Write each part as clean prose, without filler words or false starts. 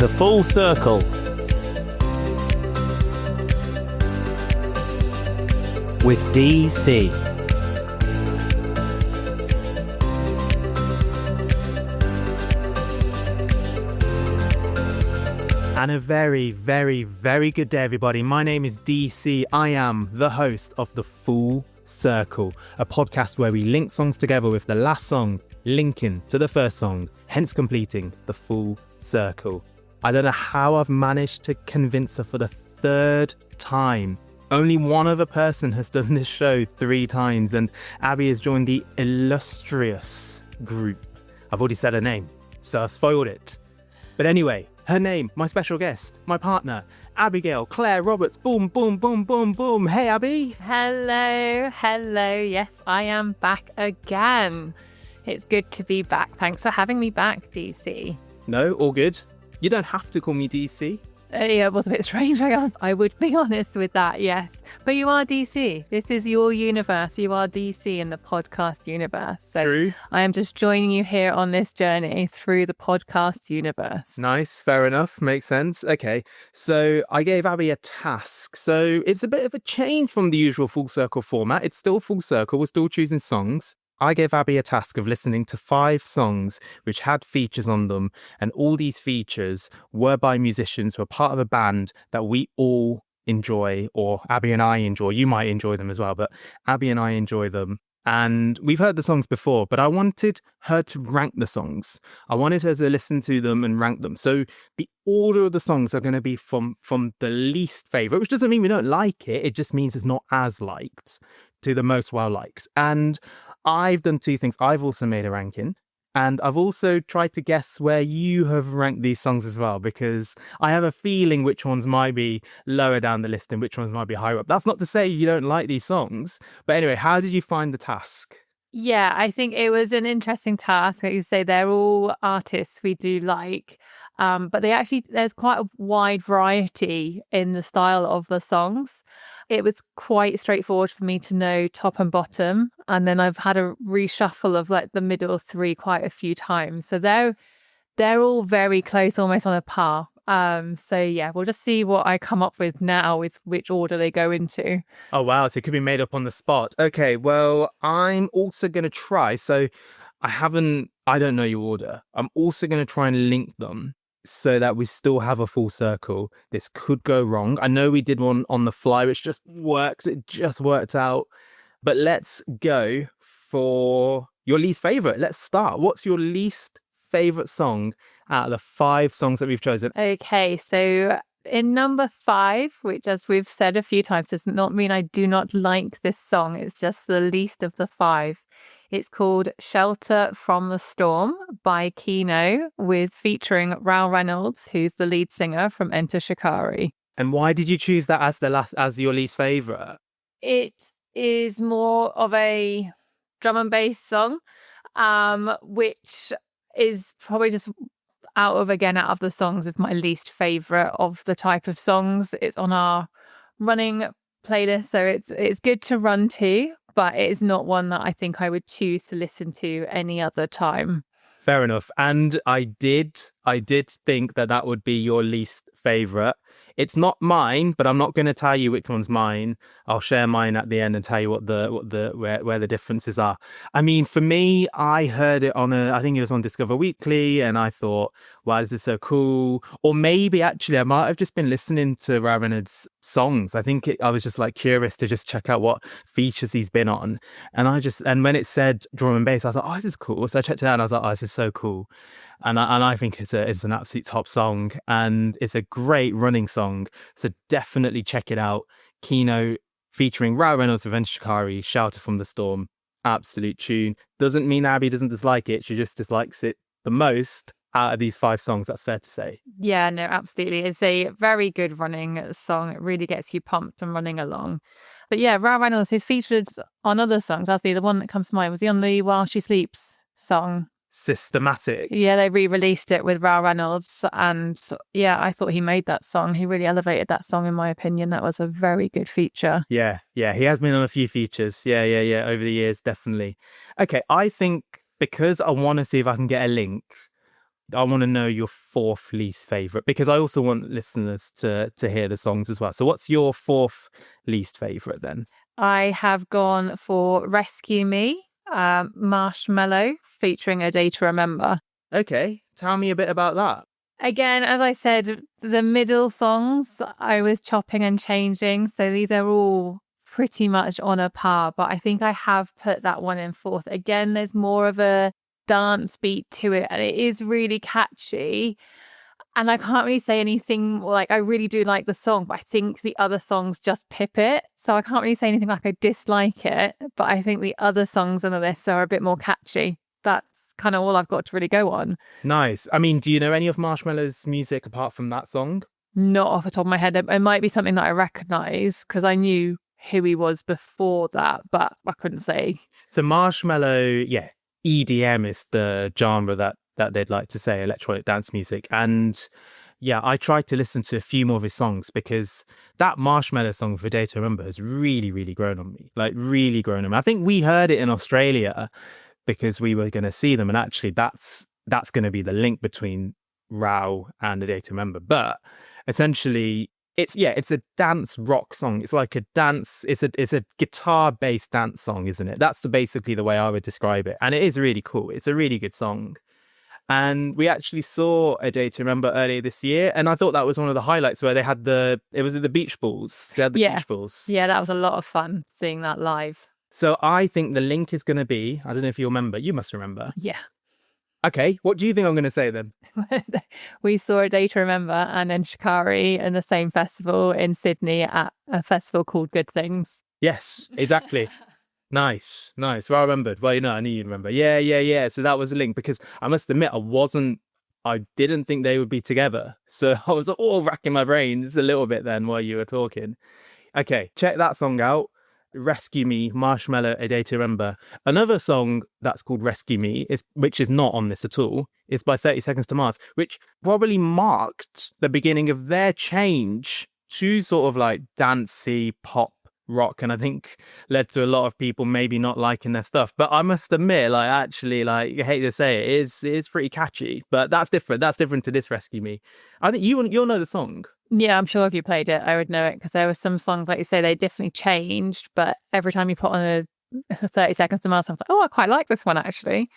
The Full Circle. With DC. And a very, very, very good day, everybody. My name is DC. I am the host of The Full Circle, a podcast where we link songs together with the last song linking to the first song, hence completing the full circle. I don't know how I've managed to convince her for the third time. Only one other person has done this show 3 times, and Abi has joined the illustrious group. I've already said her name, so I've spoiled it. But anyway, her name, my special guest, my partner, Abigail Claire Roberts. Boom, boom, boom, boom, boom. Hey, Abby. Hello. Yes, I am back again. It's good to be back. Thanks for having me back, DC. No, all good. You don't have to call me DC. Yeah, it was a bit strange. I would be honest with that, yes. But you are DC. This is your universe. You are DC in the podcast universe. So True. I am just joining you here on this journey through the podcast universe. Nice, fair enough. Makes sense. Okay, so I gave Abby a task. So it's a bit of a change from the usual full circle format. It's still full circle. We're still choosing songs. I gave Abby a task of listening to 5 songs which had features on them, and all these features were by musicians who are part of a band that we all enjoy, or Abby and I enjoy. You might enjoy them as well, but Abby and I enjoy them. And we've heard the songs before, but I wanted her to rank the songs. I wanted her to listen to them and rank them. So the order of the songs are going to be from the least favourite, which doesn't mean we don't like it. It just means it's not as liked, to the most well-liked. And I've done 2 things. I've also made a ranking, and I've also tried to guess where you have ranked these songs as well, because I have a feeling which ones might be lower down the list and which ones might be higher up. That's not to say you don't like these songs, but anyway, how did you find the task? Yeah, I think it was an interesting task. Like you say, they're all artists we do like, but there's quite a wide variety in the style of the songs. It was quite straightforward for me to know top and bottom, and then I've had a reshuffle of like the middle 3 quite a few times. So they're all very close, almost on a par. So yeah, we'll just see what I come up with now with which order they go into. Oh wow, so it could be made up on the spot. Okay, well, I'm also going to try. So I don't know your order. I'm also going to try and link them so that we still have a full circle. This could go wrong. I know we did one on the fly, which just worked. It just worked out. But let's go for your least favorite. Let's start. What's your least favorite song out of the 5 songs that we've chosen? Okay, so in number 5, which, as we've said a few times, does not mean I do not like this song. It's just the least of the 5. It's called Shelter from the Storm by Kino, featuring Rao Reynolds, who's the lead singer from Enter Shikari. And why did you choose that as your least favorite? It is more of a drum and bass song, which is probably just out of the songs is my least favorite of the type of songs. It's on our running playlist, so it's good to run to, but it is not one that I think I would choose to listen to any other time. Fair enough. And I did think that would be your least favorite. It's not mine, but I'm not going to tell you which one's mine. I'll share mine at the end and tell you where the differences are. I mean, for me, I heard it I think it was on Discover Weekly, and I thought, wow, this is so cool. Or maybe actually I might have just been listening to Rao Reynolds' songs. I was just like curious to just check out what features he's been on. And when it said drum and bass, I was like, oh, this is cool. So I checked it out and I was like, oh, this is so cool. And I think it's an absolute top song, and it's a great running song. So definitely check it out. Kino featuring Rao Reynolds with Enter Shikari, Shelter from the Storm. Absolute tune. Doesn't mean Abby doesn't dislike it. She just dislikes it the most out of these 5 songs. That's fair to say. Yeah, no, absolutely. It's a very good running song. It really gets you pumped and running along. But yeah, Rao Reynolds, he's featured on other songs. Actually, the one that comes to mind was he on the While She Sleeps song. Systematic. Yeah, they re-released it with Rao Reynolds, and yeah, I thought he made that song. He really elevated that song, in my opinion. That was a very good feature. Yeah, he has been on a few features. Yeah, over the years, definitely. Okay, I think because I want to see if I can get a link, I want to know your fourth least favorite, because I also want listeners to hear the songs as well. So what's your fourth least favorite then? I have gone for Rescue Me, Marshmallow, featuring A Day to Remember. Okay, tell me a bit about that. Again, as I said, the middle songs I was chopping and changing. So these are all pretty much on a par, but I think I have put that one in fourth. Again, there's more of a dance beat to it, and it is really catchy. And I can't really say anything like I really do like the song, but I think the other songs just pip it. So I can't really say anything like I dislike it, but I think the other songs on the list are a bit more catchy. That's kind of all I've got to really go on. Nice. I mean, do you know any of Marshmallow's music apart from that song? Not off the top of my head. It might be something that I recognise because I knew who he was before that, but I couldn't say. So Marshmallow, yeah, EDM is the genre that they'd like to say, electronic dance music. And yeah, I tried to listen to a few more of his songs because that Marshmallow song for Day to Remember has really, really grown on me. Like really grown on me. I think we heard it in Australia because we were going to see them, and actually that's going to be the link between Rao and A Day to Remember. But essentially, it's a dance rock song. It's like a dance. It's a guitar based dance song, isn't it? That's basically the way I would describe it, and it is really cool. It's a really good song. And we actually saw A Day to Remember earlier this year, and I thought that was one of the highlights where they had it was at the beach balls. They had the beach balls. Yeah, that was a lot of fun seeing that live. So I think the link is going to be, I don't know if you remember, you must remember. Yeah. Okay, what do you think I'm going to say then? We saw A Day to Remember and then Shikari in the same festival in Sydney at a festival called Good Things. Yes, exactly. Nice. Well remembered. Well, I knew you'd remember. Yeah. So that was a link, because I must admit, I didn't think they would be together. So I was all racking my brains a little bit then while you were talking. Okay, check that song out. Rescue Me, Marshmallow, A Day to Remember. Another song that's called Rescue Me, which is not on this at all, is by 30 Seconds to Mars, which probably marked the beginning of their change to sort of like dancey pop rock, and I think led to a lot of people maybe not liking their stuff. But I must admit, I hate to say it is pretty catchy, but that's different to this Rescue Me. I think you'll know the song. Yeah, I'm sure if you played it, I would know it, because there were some songs, like you say, they definitely changed, but every time you put on a 30 Seconds to Mars, I was like, oh, I quite like this one actually.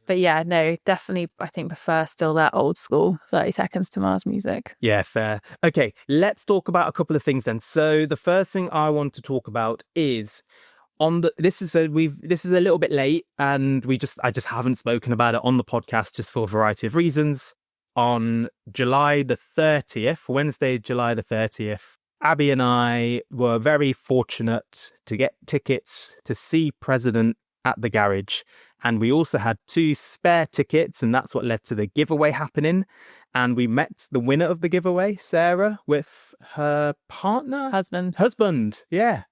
But yeah, no, definitely, I think prefer still that old school 30 Seconds to Mars music. Yeah, fair. Okay, let's talk about a couple of things then. So the first thing I want to talk about is this is a little bit late, and I just haven't spoken about it on the podcast just for a variety of reasons. On July the 30th, Wednesday, July the 30th, Abi and I were very fortunate to get tickets to see President at the garage. And we also had 2 spare tickets, and that's what led to the giveaway happening. And we met the winner of the giveaway, Sarah, with her husband. Yeah.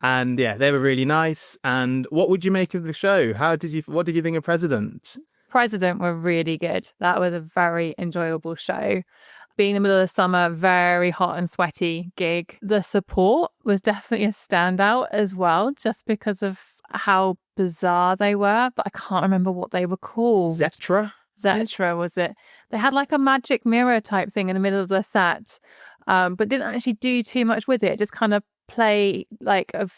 And yeah, they were really nice. And what would you make of the show? What did you think of President were really good. That was a very enjoyable show. Being in the middle of the summer, very hot and sweaty gig. The support was definitely a standout as well, just because of how bizarre they were, but I can't remember what they were called. Zetra was it? They had like a magic mirror type thing in the middle of the set, but didn't actually do too much with it. Just kind of play like a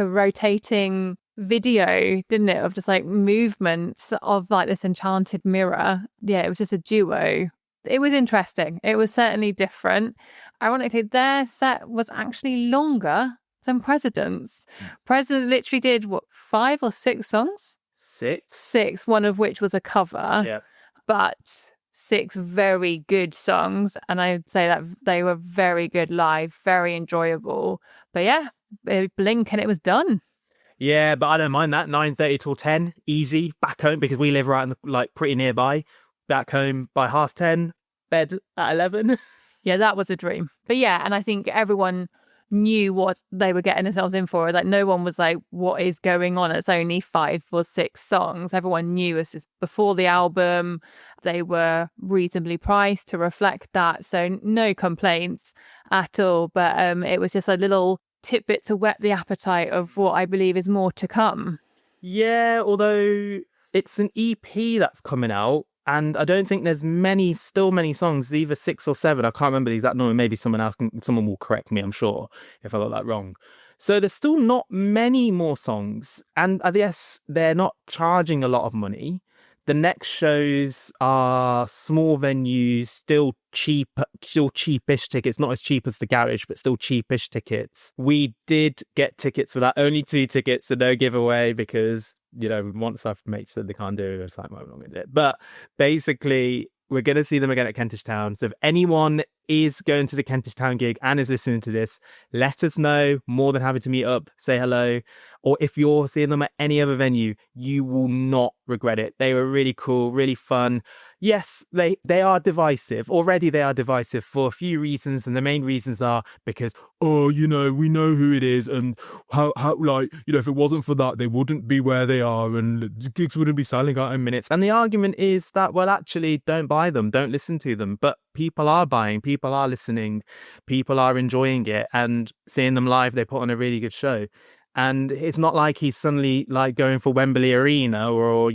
rotating video, didn't it, of just like movements of like this enchanted mirror. Yeah, it was just a duo. It was interesting. It was certainly different. Ironically, their set was actually longer than President's. President literally did 5 or 6 songs? 6, one of which was a cover. Yeah. But 6 very good songs, and I'd say that they were very good live, very enjoyable. But yeah, a blink and it was done. Yeah, but I don't mind that. 9:30 till 10, easy. Back home, because we live right in pretty nearby. Back home by 10:30, bed at 11. Yeah, that was a dream. But yeah, and I think everyone knew what they were getting themselves in for. Like, no one was like, what is going on? It's only 5 or 6 songs. Everyone knew it's just before the album. They were reasonably priced to reflect that. So no complaints at all. But it was just a little tidbit to whet the appetite of what I believe is more to come. Yeah, although it's an EP that's coming out. And I don't think there's still many songs, either 6 or 7. I can't remember the exact number. Maybe someone will correct me, I'm sure, if I got that wrong. So there's still not many more songs. And I guess they're not charging a lot of money. The next shows are small venues, still cheapish tickets, not as cheap as the Garage, but still cheapish tickets. We did get tickets for that, only 2 tickets, so no giveaway because, once I've made said they can't do it, it's like, well, I'm not going to do it. But basically, we're going to see them again at Kentish Town. So if anyone is going to the Kentish Town gig and is listening to this, let us know. More than happy to meet up, say hello. Or if you're seeing them at any other venue, you will not regret it. They were really cool, really fun. Yes, they are divisive. Already they are divisive for a few reasons. And the main reasons are because, we know who it is. And how if it wasn't for that, they wouldn't be where they are. And the gigs wouldn't be selling out in minutes. And the argument is that, well, actually, don't buy them. Don't listen to them. But people are buying, people are listening, people are enjoying it. And seeing them live, they put on a really good show. And it's not like he's suddenly like going for Wembley Arena or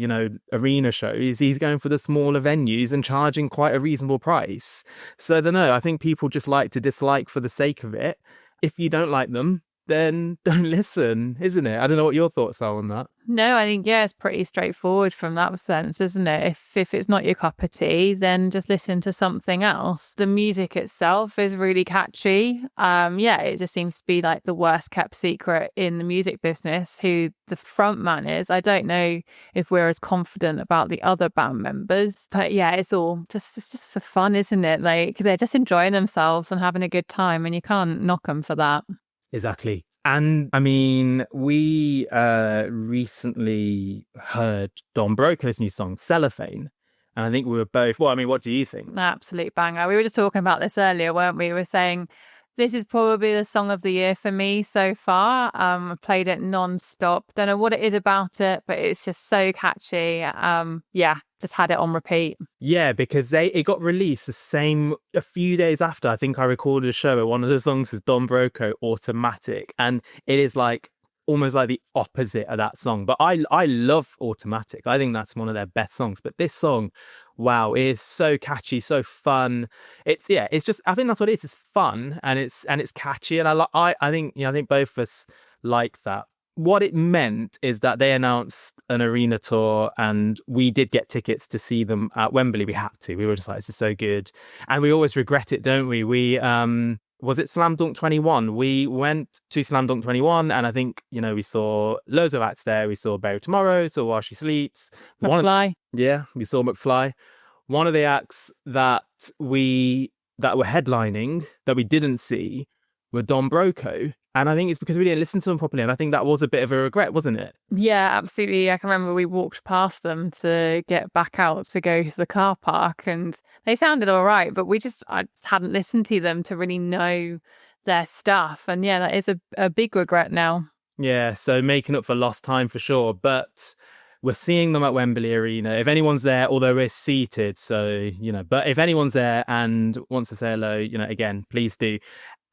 arena shows. He's going for the smaller venues and charging quite a reasonable price. So I don't know. I think people just like to dislike for the sake of it. If you don't like them, then don't listen, isn't it? I don't know what your thoughts are on that. No, I think, it's pretty straightforward from that sense, isn't it? If it's not your cup of tea, then just listen to something else. The music itself is really catchy. It just seems to be like the worst kept secret in the music business who the front man is. I don't know if we're as confident about the other band members, but it's all just for fun, isn't it? Like, they're just enjoying themselves and having a good time, and you can't knock them for that. Exactly. And I mean, we recently heard Don Broco's new song, Cellophane. And I think we were both, what do you think? Absolute banger. We were just talking about this earlier, weren't we? We were saying this is probably the song of the year for me so far. I played it non-stop. Don't know what it is about it, but it's just so catchy. Just had it on repeat. Yeah, because it got released a few days after. I think I recorded a show where one of the songs was Don Broco, Automatic, and it is like almost like the opposite of that song. But I love Automatic. I think that's one of their best songs. But this song, wow, it is so catchy, so fun. It's just, I think that's what it is. It's fun and it's catchy, and I think both of us like that. What it meant is that they announced an arena tour and we did get tickets to see them at Wembley. We had to. We were just like, this is so good. And we always regret it, don't we? We, was it Slam Dunk 21? We went to Slam Dunk 21 and I think, we saw loads of acts there. We saw Bury Tomorrow, saw While She Sleeps. McFly. We saw McFly. One of the acts that were headlining that we didn't see were Don Broco. And I think it's because we didn't listen to them properly. And I think that was a bit of a regret, wasn't it? Yeah, absolutely. I can remember we walked past them to get back out to go to the car park and they sounded all right, but I just hadn't listened to them to really know their stuff. And that is a big regret now. Yeah, so making up for lost time for sure. But we're seeing them at Wembley Arena. If anyone's there, although we're seated, so, but if anyone's there and wants to say hello, again, please do.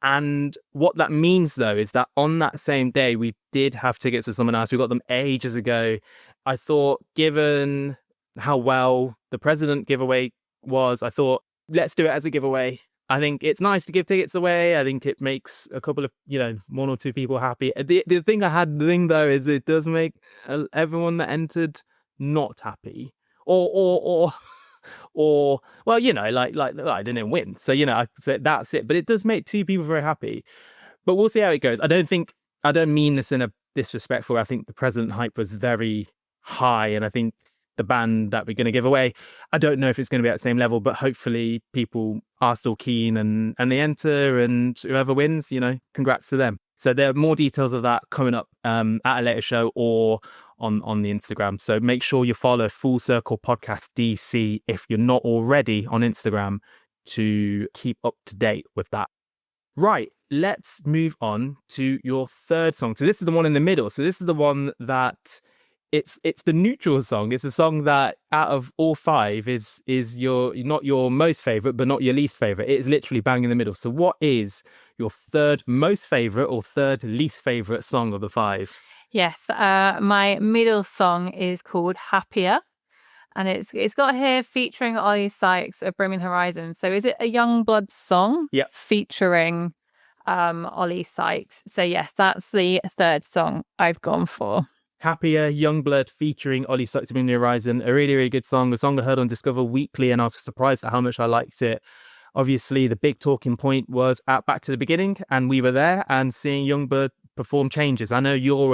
And what that means, though, is that on that same day, we did have tickets for someone else. We got them ages ago. I thought, given how well the president giveaway was, I thought, let's do it as a giveaway. I think it's nice to give tickets away. I think it makes a couple of, 1 or 2 people happy. The thing, though, is it does make everyone that entered not happy. Or well, I didn't win. So, so that's it. But it does make 2 people very happy. But we'll see how it goes. I don't mean this in a disrespectful way. I think the president hype was very high. And I think the band that we're going to give away, I don't know if it's going to be at the same level, but hopefully people are still keen and they enter, and whoever wins, congrats to them. So there are more details of that coming up at a later show or on the Instagram. So make sure you follow Full Circle Podcast DC if you're not already on Instagram to keep up to date with that. Right, let's move on to your third song. So this is the one in the middle. So this is the one that it's the neutral song. It's a song that out of all 5 is your not your most favorite, but not your least favorite. It is literally bang in the middle. So what is your third most favorite or third least favorite song of the 5? Yes, my middle song is called Happier. And it's got here featuring Ollie Sykes of Brimming Horizons. So is it a Youngblood song? Yep. Featuring Ollie Sykes. So yes, that's the third song I've gone for. Happier, Youngblood featuring Ollie Sykes of Brimming Horizon. A really, really good song. A song I heard on Discover Weekly, and I was surprised at how much I liked it. Obviously, the big talking point was at Back to the Beginning, and we were there, and seeing Youngblood perform changes. I know you're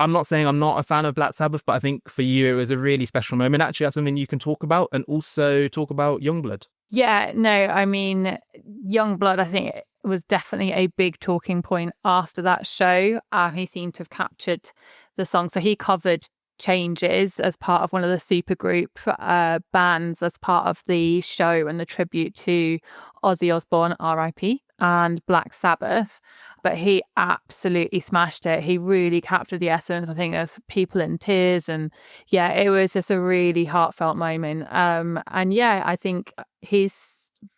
I'm not saying I'm not a fan of Black Sabbath, but I think for you, it was a really special moment. Actually, that's something you can talk about, and also talk about Youngblood. Yeah, no, I mean, Youngblood, I think it was definitely a big talking point after that show. He seemed to have captured the song. So he covered Changes as part of one of the supergroup bands as part of the show and the tribute to Ozzy Osbourne, R.I.P., and Black Sabbath. But he absolutely smashed it. He really captured the essence. I think there's people in tears, and yeah, it was just a really heartfelt moment. And yeah, I think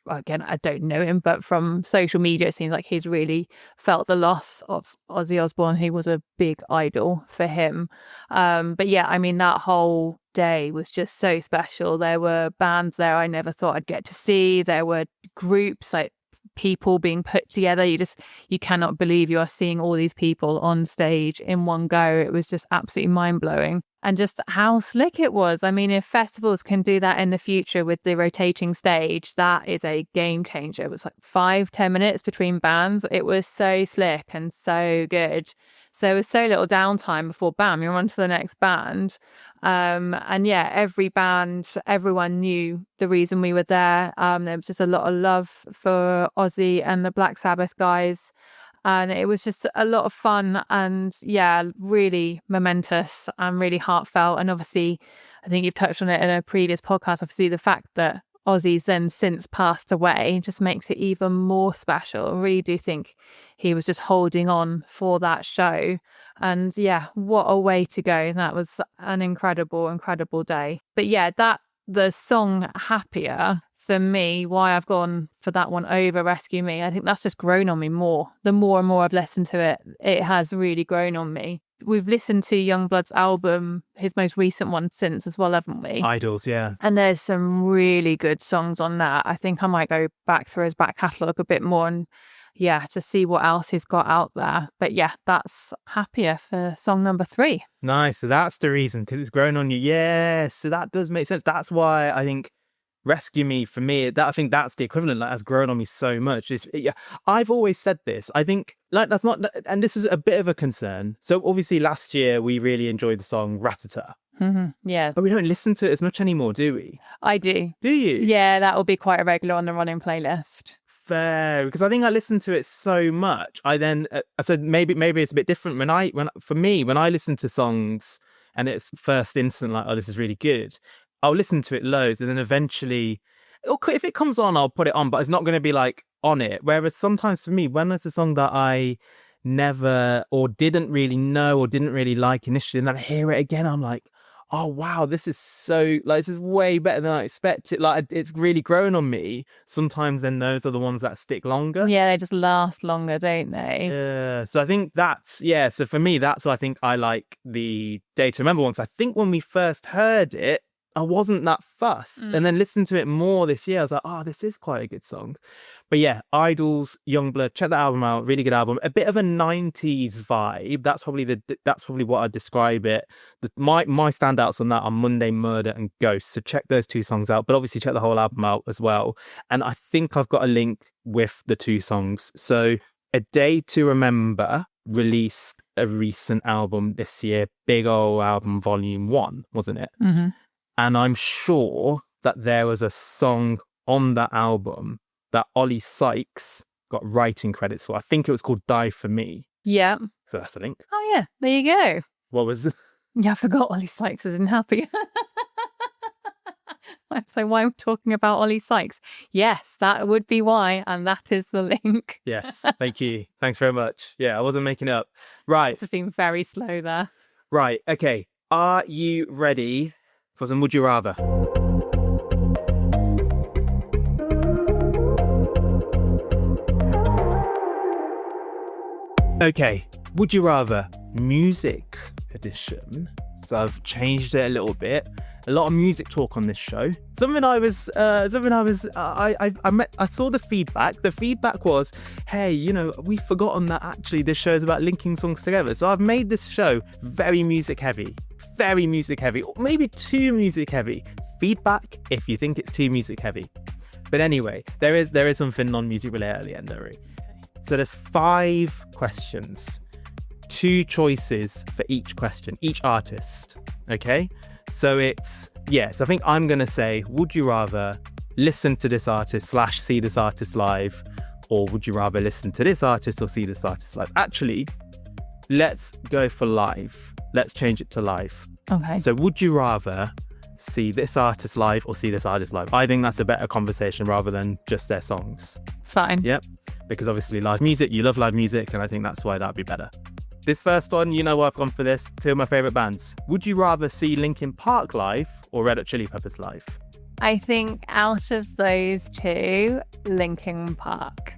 again, I don't know him, but from social media, it seems like he's really felt the loss of Ozzy Osbourne, who was a big idol for him. But yeah, I mean, that whole day was just so special. There were bands there I never thought I'd get to see. There were groups, like people being put together. You cannot believe you are seeing all these people on stage in one go. It was just absolutely mind-blowing. And just how slick it was. I mean, if festivals can do that in the future with the rotating stage, that is a game changer. It was like 5-10 minutes between bands. It was so slick and so good. So there was so little downtime before, bam, you're on to the next band. And yeah, every band, everyone knew the reason we were there. There was just a lot of love for Ozzy and the Black Sabbath guys. And it was just a lot of fun and yeah, really momentous and really heartfelt. And obviously, I think you've touched on it in a previous podcast. Obviously, the fact that Ozzy's then since passed away just makes it even more special. I really do think he was just holding on for that show. And yeah, what a way to go. That was an incredible, incredible day. But yeah, the song Happier, for me, why I've gone for that one over Rescue Me, I think that's just grown on me more. The more and more I've listened to it, it has really grown on me. We've listened to Youngblood's album, his most recent one since as well, haven't we? Idols, yeah. And there's some really good songs on that. I think I might go back through his back catalogue a bit more and yeah, to see what else he's got out there. But yeah, that's Happier for song number 3. Nice. So that's the reason, because it's grown on you. Yeah, so that does make sense. That's why I think Rescue Me, for me, I think that's the equivalent. Like, has grown on me so much. I've always said this. I think like that's not, and this is a bit of a concern. So obviously last year we really enjoyed the song Ratata. Mm-hmm. Yeah, but we don't listen to it as much anymore, do we? I do. Do you? Yeah, that will be quite a regular on the running playlist. Fair, because I think I listened to it so much. I then I said maybe it's a bit different when I listen to songs and it's first instant like, oh, this is really good. I'll listen to it loads, and then eventually, if it comes on, I'll put it on, but it's not going to be like on it. Whereas sometimes for me, when it's a song that I never or didn't really know or didn't really like initially, and then I hear it again, I'm like, oh wow, this is way better than I expected. Like, it's really grown on me. Sometimes then those are the ones that stick longer. Yeah, they just last longer, don't they? Yeah. So I think so for me, that's why I think I like the Day to Remember ones. I think when we first heard it, I wasn't that fussed. And then listening to it more this year, I was like, oh, this is quite a good song. But yeah, Idols, Youngblood, check that album out. Really good album. A bit of a 90s vibe. That's probably what I'd describe it. My standouts on that are Monday Murder and Ghost. So check those 2 songs out. But obviously check the whole album out as well. And I think I've got a link with the 2 songs. So A Day to Remember released a recent album this year. Big old album, Volume 1, wasn't it? Mm-hmm. And I'm sure that there was a song on that album that Ollie Sykes got writing credits for. I think it was called Die For Me. Yeah. So that's a link. Oh, yeah. There you go. What was it? Yeah, I forgot Ollie Sykes was in Happy. So why am I talking about Ollie Sykes? Yes, that would be why. And that is the link. Yes. Thank you. Thanks very much. Yeah, I wasn't making it up. Right. It's been very slow there. Right. Okay. Are you ready for some Would You Rather? Okay, Would you rather music edition? So I've changed it a little bit. A lot of music talk on this show. I saw the feedback. The feedback was, hey, we've forgotten that actually this show is about linking songs together. So I've made this show very music heavy, or maybe too music heavy. Feedback if you think it's too music heavy. But anyway, there is something non-music related at the end, don't worry. So there's 5 questions, 2 choices for each question, each artist. Okay, so I think I'm gonna say, would you rather listen to this artist / see this artist live, or would you rather listen to this artist or see this artist live? Actually, let's go for live. Let's change it to live. Okay. So would you rather see this artist live or see this artist live? I think that's a better conversation rather than just their songs. Fine. Yep. Because obviously live music, you love live music, and I think that's why that'd be better. This first one, you know what, I've gone for this. 2 of my favourite bands. Would you rather see Linkin Park live or Red Hot Chili Peppers live? I think out of those 2, Linkin Park.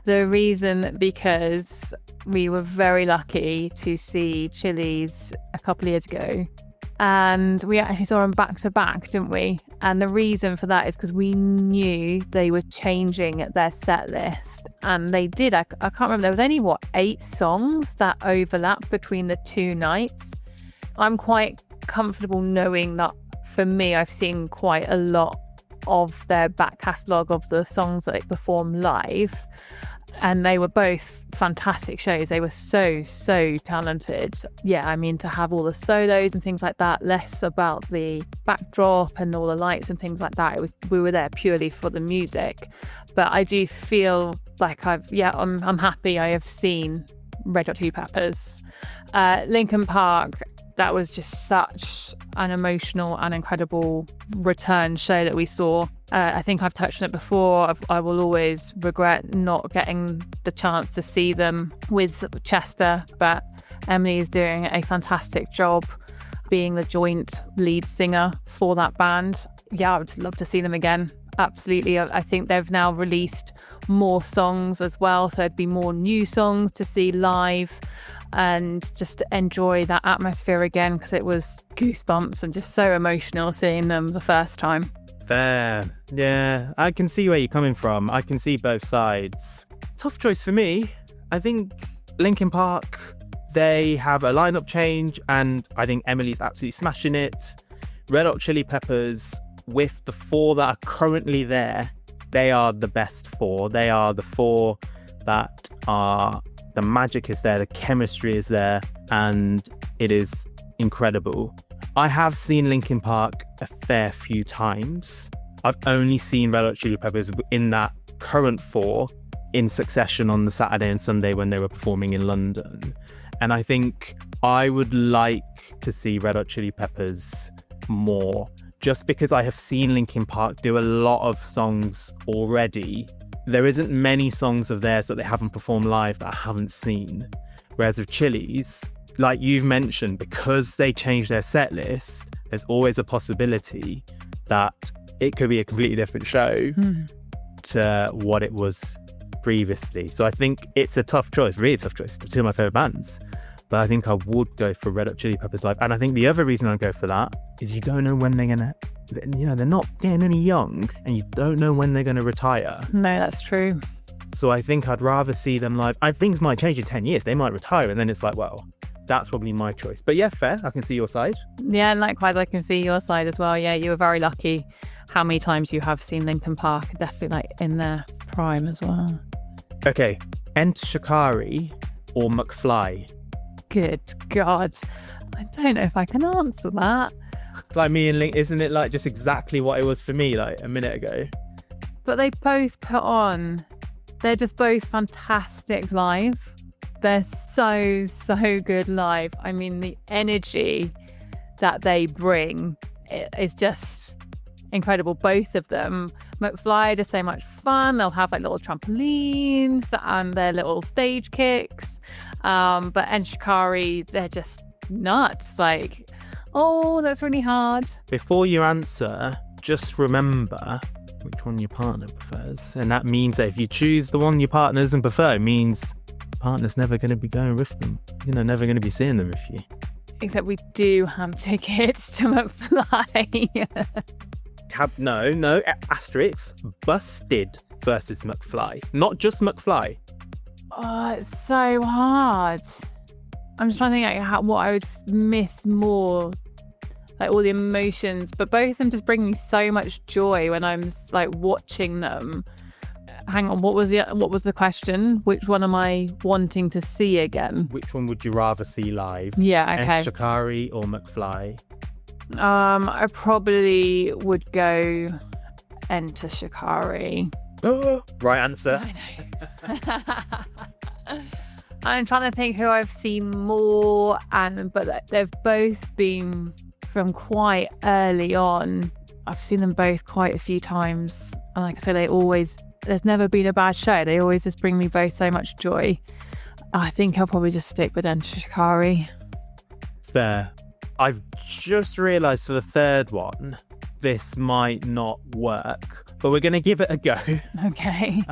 The reason, because we were very lucky to see Chili's a couple of years ago. And we actually saw them back to back, didn't we? And the reason for that is because we knew they were changing their set list. And they did. I can't remember. There was only, 8 songs that overlap between the 2 nights. I'm quite comfortable knowing that for me, I've seen quite a lot of their back catalogue of the songs that they perform live. And they were both fantastic shows. They were so talented. Yeah, I mean, to have all the solos and things like that, less about the backdrop and all the lights and things like that. We were there purely for the music. But I do feel like I'm happy I have seen Red Hot Chili Peppers. Linkin Park, that was just such an emotional and incredible return show that we saw. I think I've touched on it before. I will always regret not getting the chance to see them with Chester, but Emily is doing a fantastic job being the joint lead singer for that band. Yeah, I would love to see them again. Absolutely. I think they've now released more songs as well, so it'd be more new songs to see live and just enjoy that atmosphere again, because it was goosebumps and just so emotional seeing them the first time. Fair. Yeah, I can see where you're coming from. I can see both sides. Tough choice for me. I think Linkin Park, they have a lineup change, and I think Emily's absolutely smashing it. Red Hot Chili Peppers, with the 4 that are currently there, they are the best 4. They are the 4 that are, the magic is there, the chemistry is there, and it is incredible. I have seen Linkin Park a fair few times. I've only seen Red Hot Chili Peppers in that current 4 in succession on the Saturday and Sunday when they were performing in London. And I think I would like to see Red Hot Chili Peppers more, just because I have seen Linkin Park do a lot of songs already. There isn't many songs of theirs that they haven't performed live that I haven't seen. Whereas with Chili's, like you've mentioned, because they changed their set list, there's always a possibility that it could be a completely different show to what it was previously. So I think it's a tough choice, really tough choice. 2 of my favourite bands. But I think I would go for Red Hot Chili Peppers live. And I think the other reason I'd go for that is you don't know when they're going to, they're not getting any young, and you don't know when they're going to retire. No, that's true. So I think I'd rather see them live. Things might change in 10 years. They might retire, and then it's like, well, that's probably my choice. But yeah, fair. I can see your side. Yeah, likewise, I can see your side as well. Yeah, you were very lucky how many times you have seen Linkin Park. Definitely in their prime as well. Okay, Enter Shikari or McFly? Good God. I don't know if I can answer that. Like me and Link, isn't it like just exactly what it was for me like a minute ago? But they both put on, they're just both fantastic live. They're so good live. I mean, the energy that they bring is just incredible. Both of them. McFly are so much fun. They'll have like little trampolines and their little stage kicks. But Shikari, they're just nuts. Like, oh, that's really hard. Before you answer, just remember which one your partner prefers. And that means that if you choose the one your partner doesn't prefer, it means partner's never going to be going with them. Never going to be seeing them with you. Except we do have tickets to McFly. No, asterisk. Busted versus McFly. Not just McFly. Oh, it's so hard. I'm just trying to think like what I would miss more, like all the emotions. But both of them just bring me so much joy when I'm like watching them. Hang on, what was the question? Which one am I wanting to see again? Which one would you rather see live? Yeah, okay. Shikari or McFly? I probably would go Enter Shikari. Right answer. I know. I'm trying to think who I've seen more, but they've both been from quite early on. I've seen them both quite a few times, and like I said, there's never been a bad show. They always just bring me both so much joy. I think I'll probably just stick with Enter Shikari. Fair. I've just realised for the third one, this might not work, but we're going to give it a go. Okay.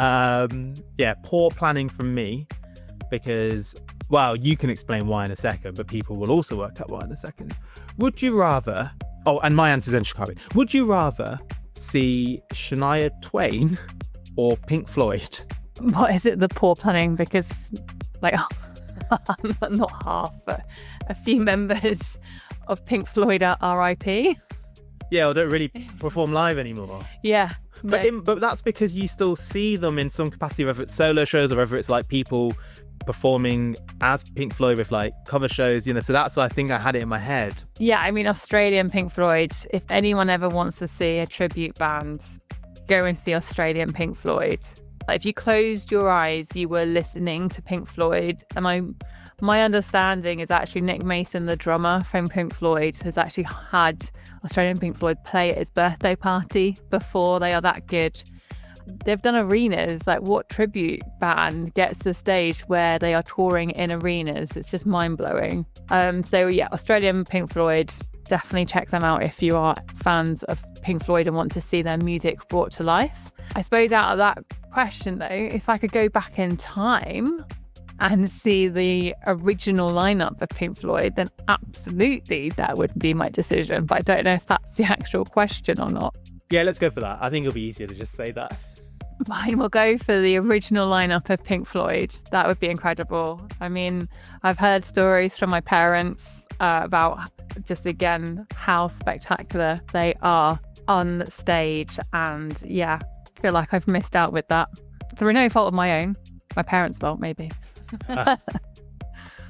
Poor planning from me, because, well, you can explain why in a second, but people will also work out why in a second. Would you rather... Oh, and my answer is Enter Shikari. Would you rather see Shania Twain or Pink Floyd? What is it, the poor planning? Because, like, not half, but a few members of Pink Floyd are RIP. Yeah, or don't really perform live anymore. Yeah. But that's because you still see them in some capacity, whether it's solo shows or whether it's like people performing as Pink Floyd with like cover shows, so that's why I think I had it in my head. Yeah, I mean, Australian Pink Floyd, if anyone ever wants to see a tribute band, go and see Australian Pink Floyd. Like, if you closed your eyes, you were listening to Pink Floyd. And my understanding is actually Nick Mason, the drummer from Pink Floyd, has actually had Australian Pink Floyd play at his birthday party before. They are that good. They've done arenas. Like, what tribute band gets to the stage where they are touring in arenas? It's just mind-blowing. So yeah, Australian Pink Floyd, definitely check them out if you are fans of Pink Floyd and want to see their music brought to life. I suppose out of that question though, if I could go back in time and see the original lineup of Pink Floyd, then absolutely that would be my decision. But I don't know if that's the actual question or not. Yeah, let's go for that. I think it'll be easier to just say that. Fine, we'll go for the original lineup of Pink Floyd. That would be incredible. I mean, I've heard stories from my parents about just, again, how spectacular they are on stage. And yeah, I feel like I've missed out with that. Through no fault of my own. My parents' fault, maybe.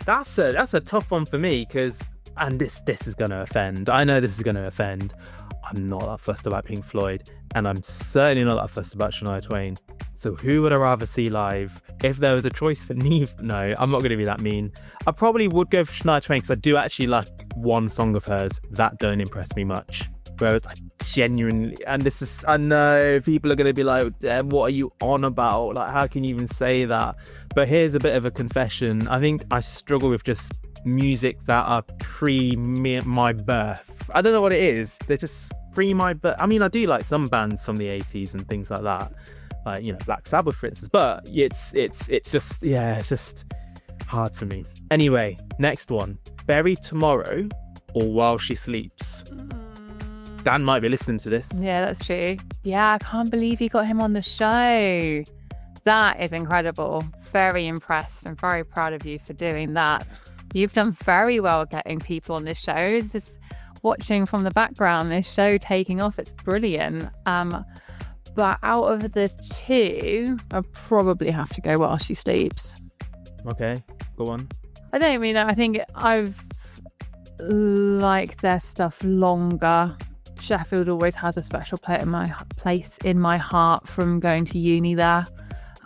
That's a tough one for me, because, and this is going to offend. I know this is going to offend. I'm not that fussed about Pink Floyd, and I'm certainly not that fussed about Shania Twain. So who would I rather see live? If there was a choice for neither, no, I'm not going to be that mean. I probably would go for Shania Twain, because I do actually like one song of hers that don't impress me much. Whereas I genuinely, and this is, I know people are going to be like, what are you on about? Like, how can you even say that? But here's a bit of a confession. I think I struggle with just music that are pre my birth. I don't know what it is. They're just pre my birth. I mean, I do like some bands from the 80s and things like that, like, Black Sabbath, for instance. But it's just hard for me. Anyway, next one: Bury Tomorrow or While She Sleeps. Dan might be listening to this. Yeah, that's true. Yeah, I can't believe you got him on the show. That is incredible. Very impressed and very proud of you for doing that. You've done very well getting people on this show. It's just watching from the background, this show taking off. It's brilliant. But out of the two, I probably have to go While She Sleeps. Okay, go on. I think I've liked their stuff longer. Sheffield always has a special place in my heart from going to uni there.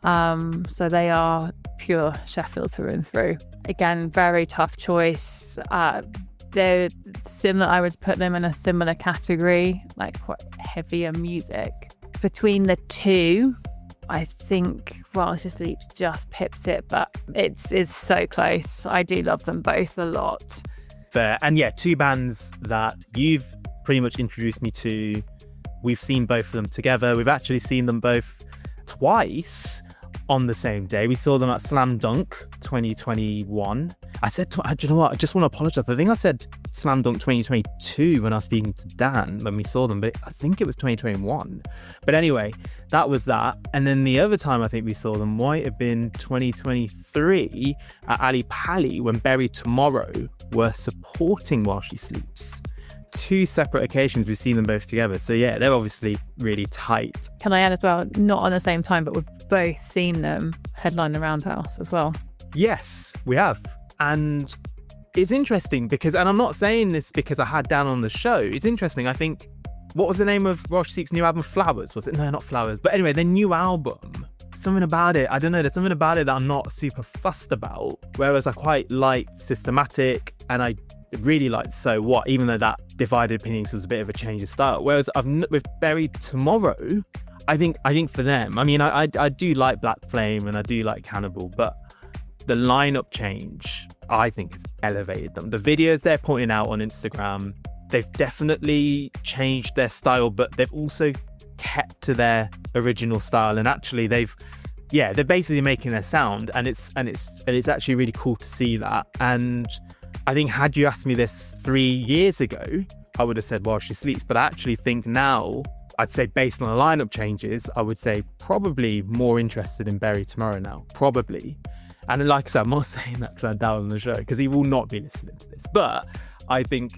So they are pure Sheffield through and through. Again, very tough choice. They're similar. I would put them in a similar category, like quite heavier music. Between the two, I think While She Sleeps just pips it, but it's so close. I do love them both a lot. Fair. And yeah, two bands that you've pretty much introduced me to. We've seen both of them together. We've actually seen them both twice on the same day. We saw them at Slam Dunk 2021. I said, do you know what? I just want to apologize. I think I said Slam Dunk 2022 when I was speaking to Dan when we saw them, but I think it was 2021. But anyway, that was that. And then the other time I think we saw them might have been 2023 at Ali Pali when Bury Tomorrow were supporting While She Sleeps. 2 separate occasions we've seen them both together. So yeah, they're obviously really tight. Can I add as well, not on the same time, but we've both seen them headline the Roundhouse as well. Yes, we have. And it's interesting because, and I'm not saying this because I had Dan on the show, it's interesting. I think, what was the name of While She Sleeps' new album? Flowers, was it? No, not Flowers. But anyway, their new album, something about it, I don't know, there's something about it that I'm not super fussed about. Whereas I quite liked Systematic and I really liked So What, even though that divided opinions was a bit of a change of style. Whereas with Bury Tomorrow, I think for them, I mean, I do like Black Flame and I do like Cannibal, but the lineup change, I think, has elevated them. The videos they're pointing out on Instagram, they've definitely changed their style, but they've also kept to their original style. And actually, they're basically making their sound, and it's actually really cool to see that. And I think had you asked me this 3 years ago, I would have said While She Sleeps. But I actually think now, I'd say based on the lineup changes, I would say probably more interested in Bury Tomorrow now, probably. And like I said, I'm not saying that because I'm down on the show, because he will not be listening to this. But I think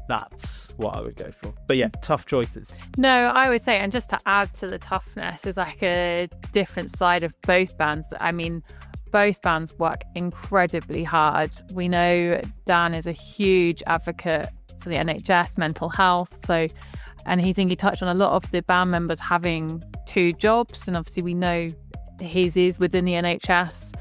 that's what I would go for. But yeah, tough choices. No, I would say, and just to add to the toughness, there's like a different side of both bands. I mean, both bands work incredibly hard. We know Dan is a huge advocate for the NHS, mental health. And he touched on a lot of the band members having 2 jobs. And obviously we know his is within the NHS.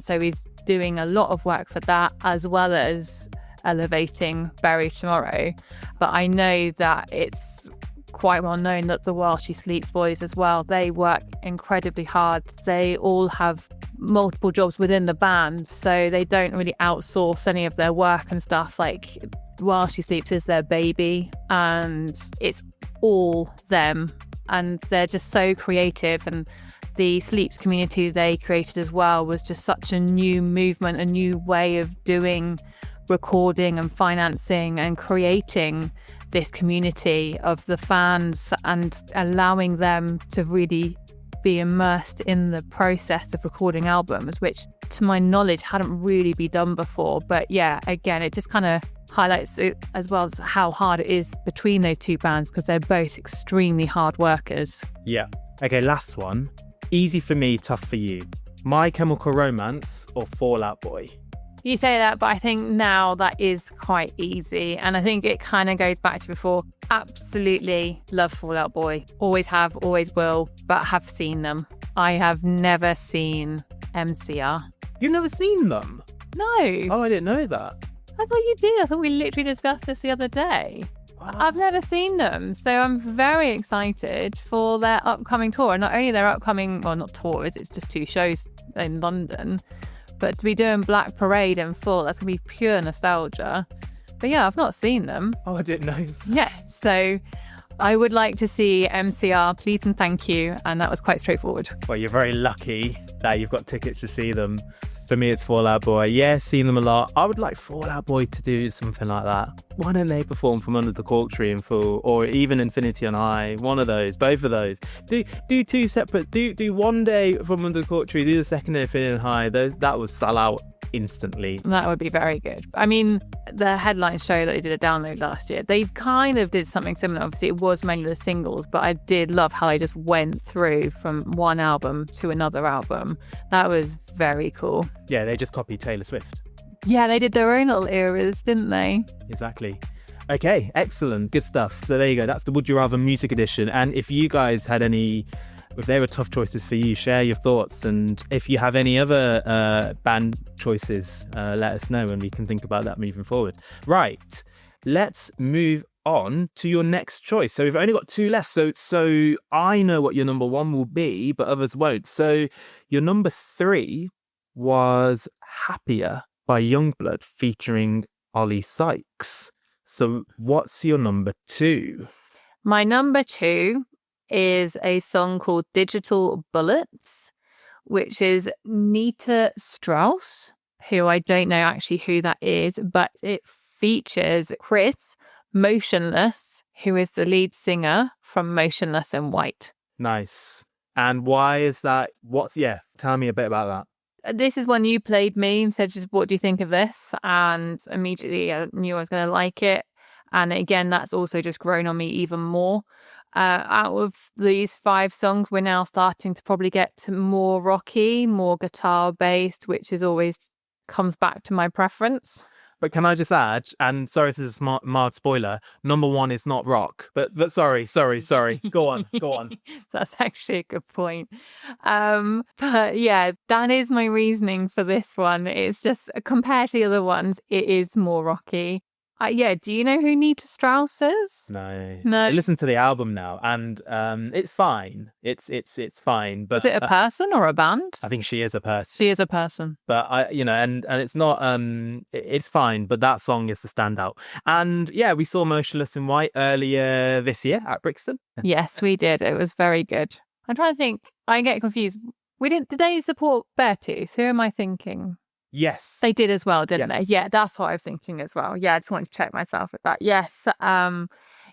So he's doing a lot of work for that, as well as elevating Bury Tomorrow. But I know that it's quite well known that the While She Sleeps boys as well, they work incredibly hard. They all have multiple jobs within the band, so they don't really outsource any of their work and stuff. Like, While She Sleeps is their baby and it's all them, and they're just so creative. And the Sleeps community they created as well was just such a new movement, a new way of doing recording and financing and creating this community of the fans and allowing them to really be immersed in the process of recording albums, which to my knowledge hadn't really been done before. But yeah, again, it just kind of highlights it as well as how hard it is between those 2 bands, because they're both extremely hard workers. Yeah. Okay, last one. Easy for me, tough for you. My Chemical Romance or Fall Out Boy? You say that, but I think now that is quite easy. And I think it kind of goes back to before. Absolutely love Fall Out Boy. Always have, always will, but have seen them. I have never seen MCR. You've never seen them? No. Oh, I didn't know that. I thought you did. I thought we literally discussed this the other day. Wow. I've never seen them. So I'm very excited for their upcoming tour. And not only their upcoming, well, not tours, it's just 2 shows in London. But to be doing Black Parade in full, that's going to be pure nostalgia. But yeah, I've not seen them. Oh, I didn't know. Yeah, so I would like to see MCR, please and thank you. And that was quite straightforward. Well, you're very lucky that you've got tickets to see them. For me, it's Fall Out Boy. Yeah, seen them a lot. I would like Fall Out Boy to do something like that. Why don't they perform From Under the Cork Tree in full, or even Infinity on High? One of those, both of those. Do 2 separate. Do one day From Under the Cork Tree. Do the second day Infinity on High. That would sell out instantly. That would be very good. I mean, the headline show that they did a download last year, they kind of did something similar. Obviously, it was mainly the singles, but I did love how they just went through from one album to another album. That was very cool. Yeah, they just copied Taylor Swift. Yeah, they did their own little eras, didn't they? Exactly. Okay, excellent. Good stuff. So there you go. That's the Would You Rather Music Edition. And if you guys had any, if they were tough choices for you, share your thoughts. And if you have any other band choices, let us know and we can think about that moving forward. Right, let's move on to your next choice. So we've only got 2 left. So I know what your number 1 will be, but others won't. So your number 3 was Happier by Youngblood featuring Ollie Sykes. So what's your number 2? My number 2 is a song called Digital Bullets, which is Nita Strauss, who I don't know actually who that is, but it features Chris Motionless, who is the lead singer from Motionless in White. Nice. And why is that? Tell me a bit about that. This is one you played me and said, just what do you think of this? And immediately I knew I was going to like it. And again, that's also just grown on me even more. Out of these 5 songs, we're now starting to probably get more rocky, more guitar based, which is always comes back to my preference. But can I just add, and sorry, this is a mild spoiler, number 1 is not rock. But sorry. Go on. That's actually a good point. But yeah, that is my reasoning for this one. It's just compared to the other ones, it is more rocky. Do you know who Nita Strauss is? No. No. Listen to the album now, and it's fine. It's fine. But is it a person or a band? I think she is a person. She is a person. But and it's not. It's fine. But that song is the standout. And yeah, we saw Motionless in White earlier this year at Brixton. Yes, we did. It was very good. I'm trying to think. I get confused. Did they support Beartooth? Who am I thinking? Yes. They did as well, didn't Yes. they? Yeah, that's what I was thinking as well. Yeah, I just wanted to check myself with that. Yes.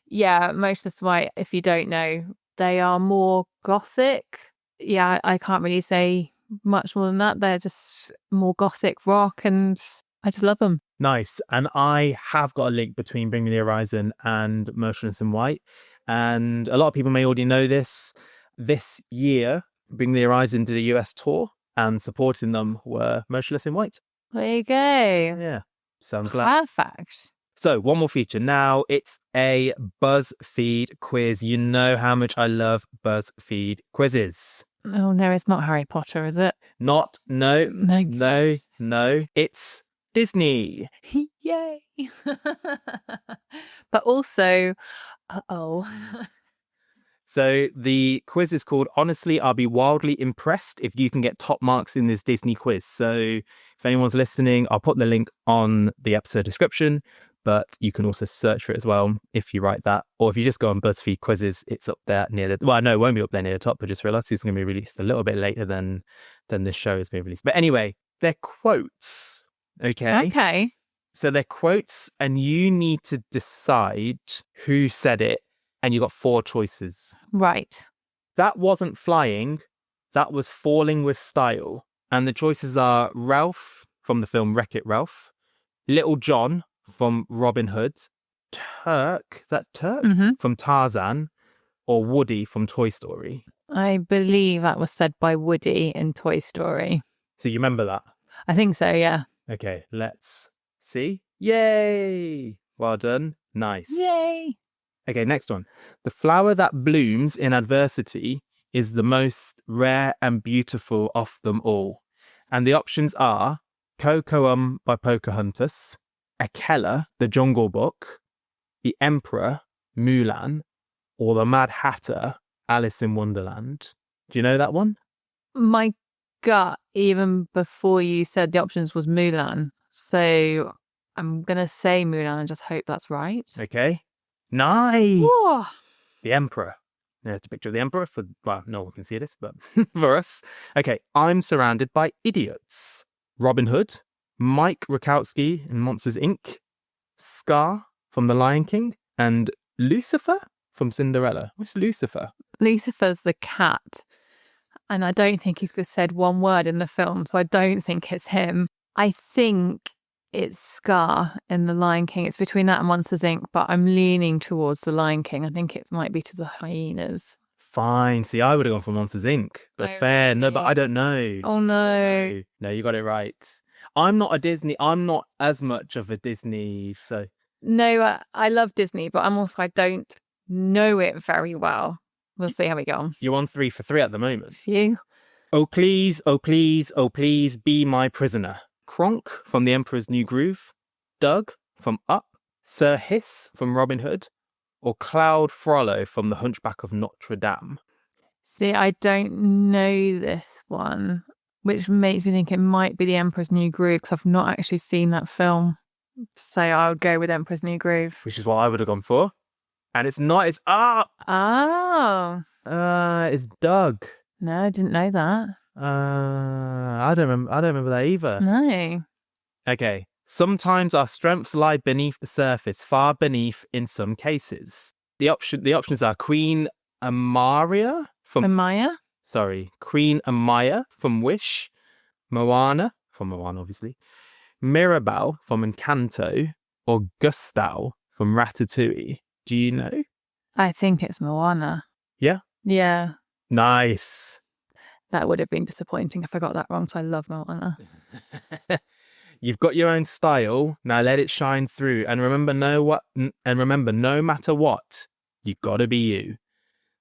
Motionless White, if you don't know, they are more gothic. Yeah, I can't really say much more than that. They're just more gothic rock and I just love them. Nice. And I have got a link between Bring Me the Horizon and Motionless in White. And a lot of people may already know this. This year, Bring Me the Horizon did a US tour. And supporting them were Motionless in White. There you go. Yeah. So I'm glad. Perfect. So one more feature. Now it's a BuzzFeed quiz. You know how much I love BuzzFeed quizzes. Oh, no, it's not Harry Potter, is it? No. It's Disney. Yay. But also, So the quiz is called Honestly, I'll be wildly impressed if you can get top marks in this Disney quiz. So if anyone's listening, I'll put the link on the episode description, but you can also search for it as well if you write that. Or if you just go on BuzzFeed quizzes, it's up there near the... Well, no, it won't be up there near the top, but just realised it's going to be released a little bit later than this show is being released. But anyway, they're quotes. Okay. So they're quotes and you need to decide who said it. And you got 4 choices. Right. That wasn't flying. That was falling with style. And the choices are Ralph from the film Wreck-It Ralph, Little John from Robin Hood, Turk, is that Turk? Mm-hmm. From Tarzan, or Woody from Toy Story. I believe that was said by Woody in Toy Story. So you remember that? I think so, yeah. Okay, let's see. Yay! Well done. Nice. Yay! Okay, next one. The flower that blooms in adversity is the most rare and beautiful of them all. And the options are Cocoam by Pocahontas, Akela, The Jungle Book, The Emperor, Mulan, or The Mad Hatter, Alice in Wonderland. Do you know that one? My gut, even before you said the options, was Mulan. So I'm going to say Mulan and just hope that's right. Okay. Nice. Whoa. The Emperor. There's a picture of the Emperor no one can see this, but for us. Okay, I'm surrounded by idiots. Robin Hood, Mike Rakowski in Monsters, Inc., Scar from The Lion King, and Lucifer from Cinderella. What's Lucifer? Lucifer's the cat. And I don't think he's said one word in the film, so I don't think it's him. I think it's Scar in The Lion King. It's between that and Monsters, Inc., but I'm leaning towards The Lion King. I think it might be to the hyenas. Fine. See, I would have gone for Monsters, Inc., but fair. No, but I don't know. Oh, no. No, you got it right. I'm not as much of a Disney, so... No, I love Disney, but I don't know it very well. We'll see how we go on. You're on 3 for 3 at the moment. Phew. Oh, please, oh, please, oh, please be my prisoner. Kronk from The Emperor's New Groove, Doug from Up, Sir Hiss from Robin Hood, or Cloud Frollo from The Hunchback of Notre Dame. See, I don't know this one, which makes me think it might be The Emperor's New Groove because I've not actually seen that film. So I would go with Emperor's New Groove. Which is what I would have gone for. And it's not, it's Up! Oh. It's Doug. No, I didn't know that. I don't remember that either. No. Okay. Sometimes our strengths lie beneath the surface, far beneath in some cases. The options are Queen Amaria from Amaya? Queen Amaya from Wish, Moana from Moana, obviously, Mirabelle from Encanto, or Gustavo from Ratatouille. Do you know? I think it's Moana. Yeah. Yeah. Nice. That would have been disappointing if I got that wrong, so I love Moana. You've got your own style. Now let it shine through. And remember, no matter what, you've got to be you.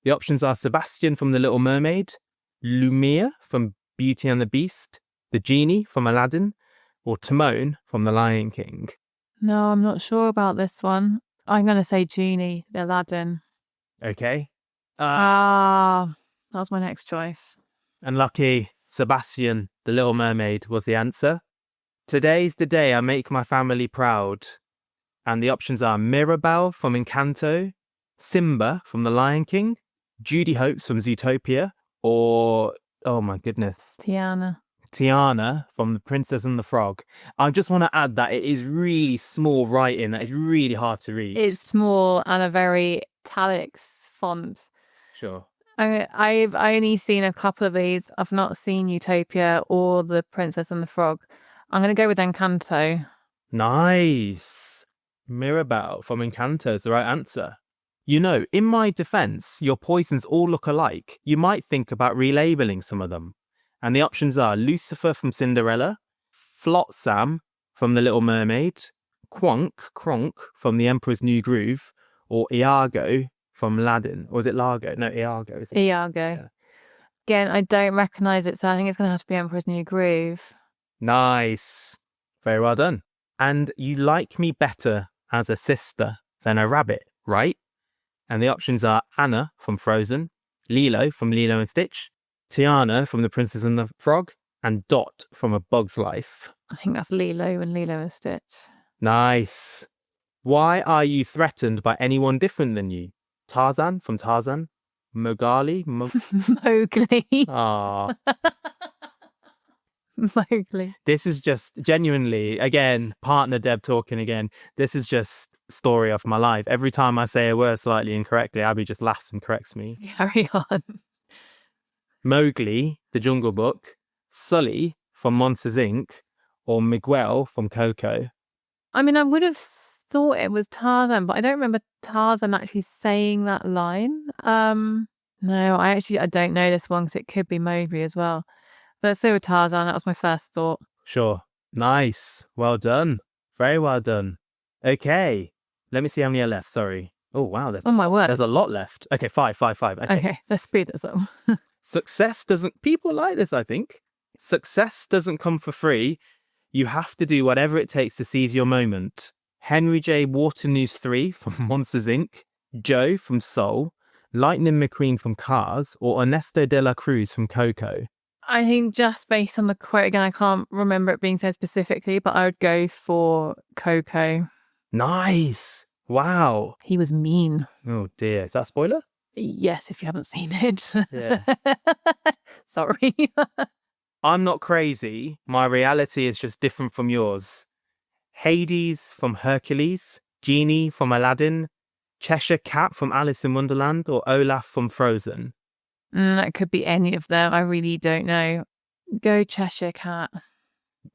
The options are Sebastian from The Little Mermaid, Lumia from Beauty and the Beast, the Genie from Aladdin, or Timon from The Lion King. No, I'm not sure about this one. I'm going to say Genie, Aladdin. Okay. That was my next choice. Unlucky. Sebastian, The Little Mermaid was the answer. Today's the day I make my family proud. And the options are Mirabelle from Encanto, Simba from The Lion King, Judy Hopes from Zootopia, or, oh my goodness, Tiana from The Princess and the Frog. I just want to add that it is really small writing that is really hard to read. It's small and a very italics font. Sure. I've only seen a couple of these. I've not seen Utopia or The Princess and the Frog. I'm going to go with Encanto. Nice. Mirabelle from Encanto is the right answer. You know, in my defense, your poisons all look alike. You might think about relabeling some of them. And the options are Lucifer from Cinderella, Flotsam from The Little Mermaid, Kronk from The Emperor's New Groove, or Iago from Aladdin. Or is it Largo? No, Iago. Is it? Iago. Yeah. Again, I don't recognise it, so I think it's going to have to be Emperor's New Groove. Nice. Very well done. And you like me better as a sister than a rabbit, right? And the options are Anna from Frozen, Lilo from Lilo and Stitch, Tiana from The Princess and the Frog, and Dot from A Bug's Life. I think that's Lilo and Lilo and Stitch. Nice. Why are you threatened by anyone different than you? Tarzan from Tarzan, Mowgli. Aww. Mowgli. This is just genuinely, again, partner Deb talking again. This is just story of my life. Every time I say a word slightly incorrectly, Abby just laughs and corrects me. Carry on. Mowgli, The Jungle Book, Sully from Monsters Inc., or Miguel from Coco. I mean, I would have thought it was Tarzan, but I don't remember Tarzan actually saying that line. No, I don't know this one because it could be Mowgli as well. Let's say with Tarzan. That was my first thought. Sure. Nice. Well done. Very well done. Okay. Let me see how many are left. Sorry. Oh, wow. My word. There's a lot left. Okay, five. Okay, let's speed this up. People like this, I think. Success doesn't come for free. You have to do whatever it takes to seize your moment. Henry J. Waternoose 3 from Monsters Inc., Joe from Soul, Lightning McQueen from Cars, or Ernesto de la Cruz from Coco. I think just based on the quote, again, I can't remember it being said specifically, but I would go for Coco. Nice. Wow. He was mean. Oh dear. Is that a spoiler? Yes, if you haven't seen it. Yeah. Sorry. I'm not crazy. My reality is just different from yours. Hades from Hercules, Genie from Aladdin, Cheshire Cat from Alice in Wonderland, or Olaf from Frozen. That could be any of them. I really don't know. Go Cheshire Cat.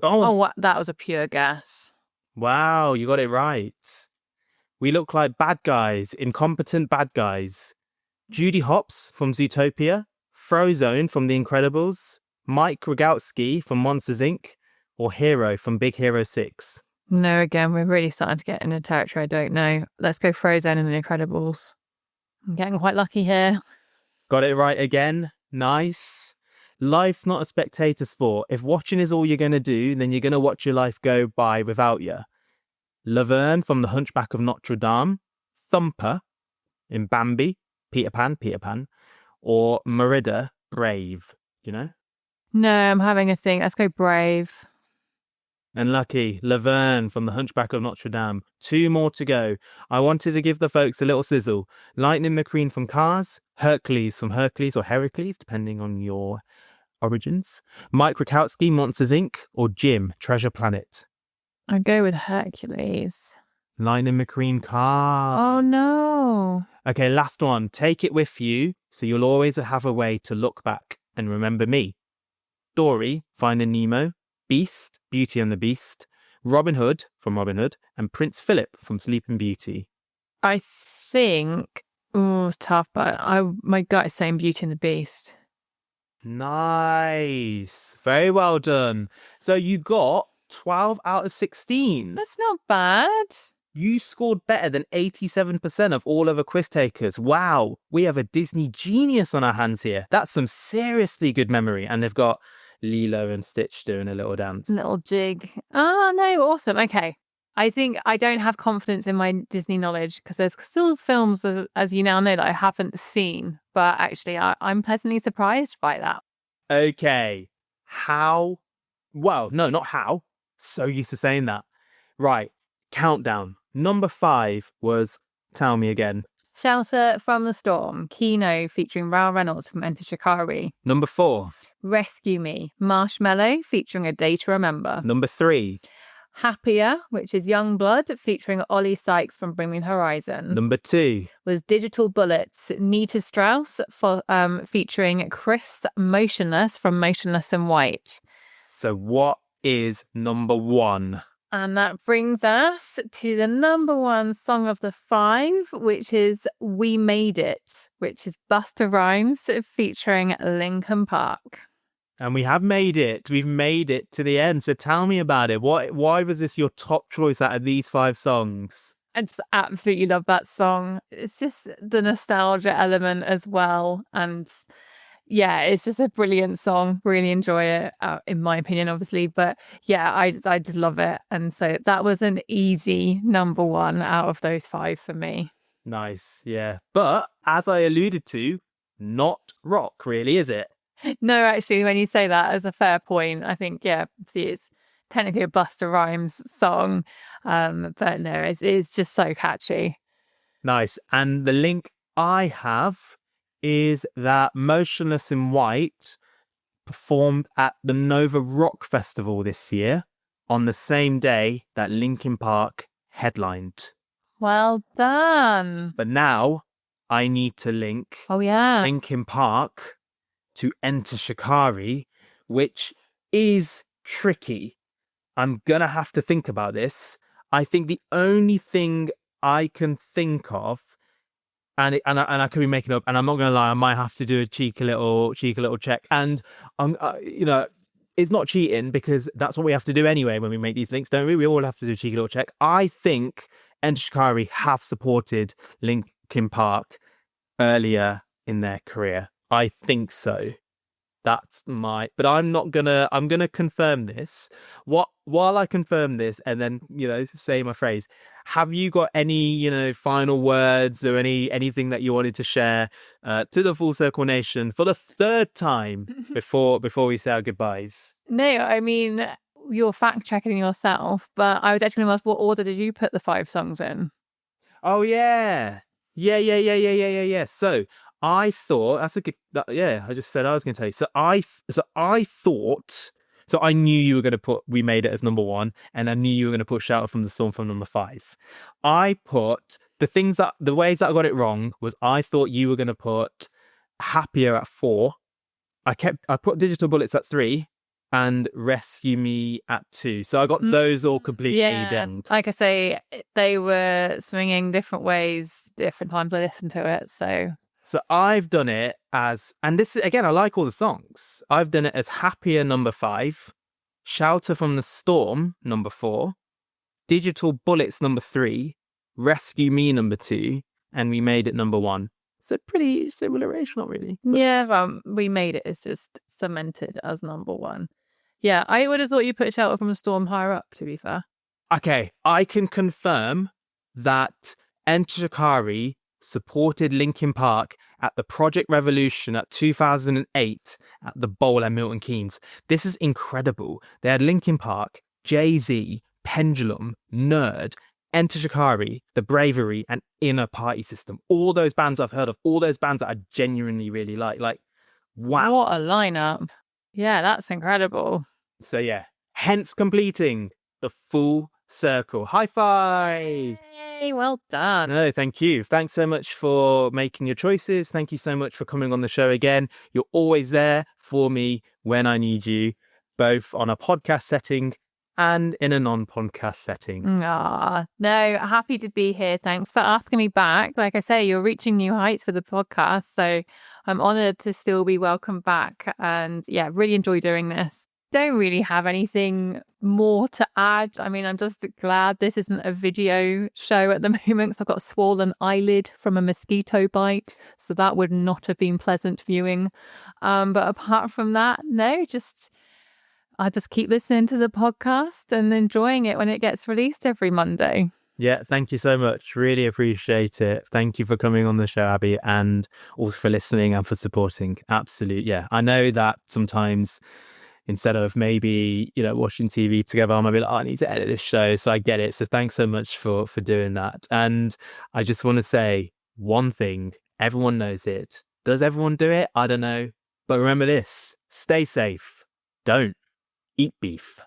Oh, that was a pure guess. Wow, you got it right. We look like bad guys, incompetent bad guys. Judy Hopps from Zootopia, Frozone from The Incredibles, Mike Rogowski from Monsters Inc., or Hero from Big Hero 6. No, again, we're really starting to get in a territory I don't know. Let's go Frozone and The Incredibles. I'm getting quite lucky here. Got it right again. Nice. Life's not a spectator sport. If watching is all you're going to do, then you're going to watch your life go by without you. Laverne from The Hunchback of Notre Dame, Thumper in Bambi, Peter Pan, or Merida, Brave, you know? No, I'm having a thing. Let's go Brave. And lucky, Laverne from The Hunchback of Notre Dame. 2 more to go. I wanted to give the folks a little sizzle. Lightning McQueen from Cars, Hercules from Hercules or Heracles, depending on your Origins, Mike Rakowski, Monsters Inc., or Jim, Treasure Planet? I'd go with Hercules. Lightning McQueen Cars. Oh no. Okay, last one. Take it with you, so you'll always have a way to look back and remember me. Dory, Finding Nemo, Beast, Beauty and the Beast, Robin Hood from Robin Hood, and Prince Philip from Sleeping Beauty. I think it's tough, but my gut is saying Beauty and the Beast. Nice. Very well done. So you got 12 out of 16. That's not bad. You scored better than 87% of all other quiz takers. Wow. We have a Disney genius on our hands here. That's some seriously good memory. And they've got Lilo and Stitch doing a little dance. Little jig. Oh, no. Awesome. Okay. I think I don't have confidence in my Disney knowledge because there's still films, as you now know, that I haven't seen. But actually, I'm pleasantly surprised by that. Okay. How? Well, no, not how. So used to saying that. Right. Countdown. Number 5 was, tell me again. Shelter from the Storm, Kino featuring Ryan Reynolds from Enter Shikari. Number 4. Rescue Me, Marshmallow featuring A Day to Remember. Number 3. Happier, which is Young Blood featuring Ollie Sykes from Bring Me the Horizon. Number 2 was Digital Bullets, Nita Strauss featuring Chris Motionless from Motionless in White. So what is number 1? And that brings us to the number 1 song of the 5, which is We Made It, which is Busta Rhymes featuring Linkin Park. And we have made it. We've made it to the end. So tell me about it. Why was this your top choice out of these 5 songs? I just absolutely love that song. It's just the nostalgia element as well. And yeah, it's just a brilliant song. Really enjoy it, in my opinion, obviously. But yeah, I just love it. And so that was an easy number 1 out of those 5 for me. Nice, yeah. But as I alluded to, not rock, really, is it? No, actually, when you say that, as a fair point, I think, yeah, see, it's technically a Busta Rhymes song. But no, it's just so catchy. Nice. And the link I have is that Motionless in White performed at the Nova Rock Festival this year on the same day that Linkin Park headlined. Well done. But now I need to link Linkin Park to Enter Shikari, which is tricky. I'm going to have to think about this. I think the only thing I can think of, and I could be making up, and I'm not going to lie, I might have to do a cheeky little check. And it's not cheating because that's what we have to do anyway when we make these links, don't we? We all have to do a cheeky little check. I think Enter Shikari have supported Linkin Park earlier in their career. I think so. That's but I'm gonna confirm this. While I confirm this and then, say my phrase, have you got any, final words or anything that you wanted to share to the Full Circle Nation for the 3rd time before we say our goodbyes? No, I mean, you're fact checking yourself, but I was actually going to ask, what order did you put the 5 songs in? Oh yeah. Yeah. So I thought that's a good. I just said I was going to tell you. So I thought. So I knew you were going to put We Made It as number 1, and I knew you were going to put Shelter from the Storm from number 5. I put the ways that I got it wrong was I thought you were going to put Happier at 4. I put Digital Bullets at 3, and Rescue Me at 2. So I got those all completely down. Like I say, they were swinging different ways, different times I listened to it. So I've done it as, and this again, I like all the songs. I've done it as Happier number 5, Shelter from the Storm number 4, Digital Bullets number 3, Rescue Me number 2, and We Made It number 1. So pretty similar-ish, not really. But... yeah, We Made It is just cemented as number 1. Yeah, I would have thought you put Shelter from the Storm higher up, to be fair. Okay, I can confirm that Enter Shikari supported Linkin Park at the Project Revolution at 2008 at the Bowl at Milton Keynes. This is incredible. They had Linkin Park, Jay-Z, Pendulum, Nerd, Enter Shikari, The Bravery, and Inner Party System. All those bands I've heard of, all those bands that I genuinely really like. Like, wow. What a lineup. Yeah, that's incredible. So yeah, hence completing the full circle. High five! Yay, well done. No, thank you. Thanks so much for making your choices. Thank you so much for coming on the show again. You're always there for me when I need you, both on a podcast setting and in a non-podcast setting. Ah, no, happy to be here. Thanks for asking me back. Like I say, you're reaching new heights for the podcast. So I'm honored to still be welcome back. And yeah, really enjoy doing this. Don't really have anything more to add. I mean, I'm just glad this isn't a video show at the moment because I've got a swollen eyelid from a mosquito bite. So that would not have been pleasant viewing. But apart from that, no, I just keep listening to the podcast and enjoying it when it gets released every Monday. Yeah, thank you so much. Really appreciate it. Thank you for coming on the show, Abi, and also for listening and for supporting. Absolutely. Yeah, I know that sometimes instead of maybe, watching TV together, I might be like, oh, I need to edit this show. So I get it. So thanks so much for doing that. And I just want to say one thing. Everyone knows it. Does everyone do it? I don't know. But remember this, stay safe. Don't eat beef.